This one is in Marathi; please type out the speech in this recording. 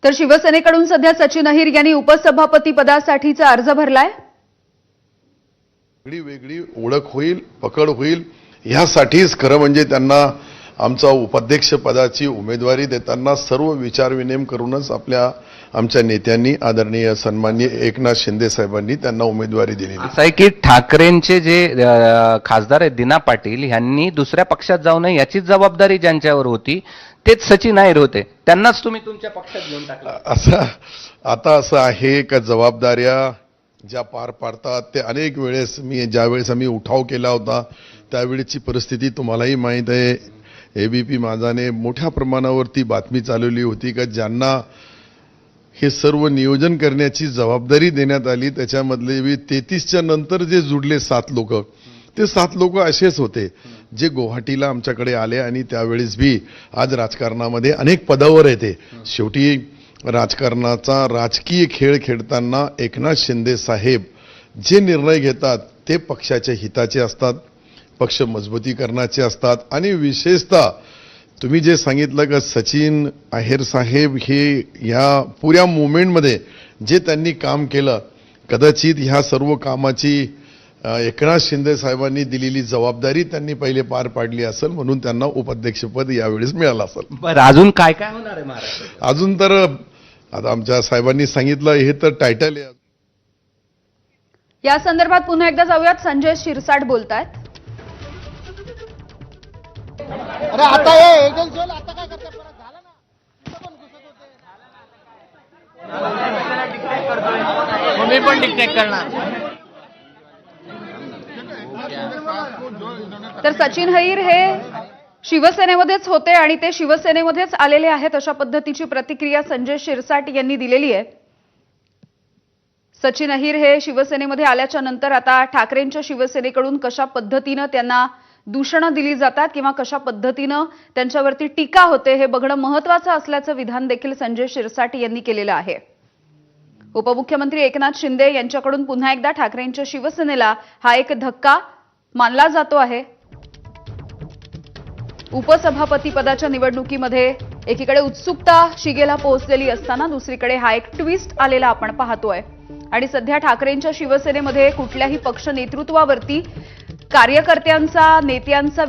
तर शिवसेनेकडून सध्या सचिन अहिर यांनी उपसभापती पदासाठीचा अर्ज भरलाय। वेगळी ओळख होईल, पकड होईल, यासाठीच खरं म्हणजे त्यांना आमचा उपाध्यक्ष पदाची उमेदवारी देताना सर्व विचारविनिमय करूनच आमच्या नेत्यांनी आदरणीय सन्माननीय एकनाथ शिंदे साहेबांनी त्यांना उमेदवारी दिली। असं आहे की ठाकरेंचे जे खासदार आहेत दिना पाटील यांनी दुसऱ्या पक्षात जाऊ नये याची जबाबदारी ज्यांच्यावर होती तेच सचिन अहिर होते, त्यांनाच तुम्ही तुमच्या पक्षात घेऊन टाकलं। असं आहे का जबाबदाऱ्या ज्या पार पाडतात ते अनेक वेळेस ज्यावेळेस आम्ही उठाव केला होता त्यावेळेची परिस्थिती तुम्हालाही माहीत आहे। एबीपी माझाने मोठ्या प्रमाणावरती बातमी चालवली होती का ज्यांना हे सर्व नियोजन करण्याची जबाबदारी देण्यात आली त्याच्यामधले 33च्या नंतर जे जुडले 7 लोक, ते 7 लोक असेच होते जे गुवाहाटीला आमच्याकडे आले आणि त्यावेळेस भी आज राजकारणामध्ये अनेक पदावर येते। शेवटी राजकारणाचा राजकीय खेळ खेळताना एकनाथ शिंदे साहेब जे निर्णय घेतात ते पक्षाच्या हिताचे असतात, पक्ष मजबूतीकरणाचे असतात आणि विशेषतः तुम्ही जे सांगितलं का सचिन अहिर साहेब हे या पुऱ्या मुवमेंटमध्ये जे त्यांनी काम केलं, कदाचित ह्या सर्व कामाची एकनाथ शिंदे साहेबांनी दिलेली जबाबदारी त्यांनी पहिले पार पाडली असेल म्हणून त्यांना उपाध्यक्षपद यावेळेस मिळालं असेल। बरं, अजून काय काय होणार आहे महाराष्ट्रात? अजून तर आता आमच्या साहेबांनी सांगितलं हे तर टायटल आहे। या संदर्भात पुन्हा एकदा जाऊयात, संजय शिरसाट बोलतायत। अरे आता हे एजंट झोल आता काय करते, परत झालं ना, इथं पण घुसत होते। मी पण डिक्टेट करणार। तर सचिन अहिर हे शिवसेनेमध्येच होते आणि ते शिवसेनेमध्येच आलेले आहेत अशा पद्धतीची प्रतिक्रिया संजय शिरसाट यांनी दिलेली आहे। सचिन अहिर हे शिवसेनेमध्ये आल्याच्या नंतर आता ठाकरेंच्या शिवसेनेकडून कशा पद्धतीने त्यांना दूषणं दिली जातात किंवा कशा पद्धतीने त्यांच्यावरती टीका होते हे बघणं महत्त्वाचं असल्याचं विधान देखील संजय शिरसाट यांनी केलेलं आहे। उपमुख्यमंत्री एकनाथ शिंदे यांच्याकडून पुन्हा एकदा ठाकरेंच्या शिवसेनेला हा एक धक्का मानला जातो आहे। उपसभापती पदाच्या निवडणुकीमध्ये एकीकडे उत्सुकता शिगेला पोहोचलेली असताना दुसरीकडे हा एक ट्विस्ट आलेला आपण पाहतोय आणि सध्या ठाकरेंच्या शिवसेनेमध्ये कुठल्याही पक्ष नेतृत्वावरती कार्यकर्त्यांचा नेत्यांचा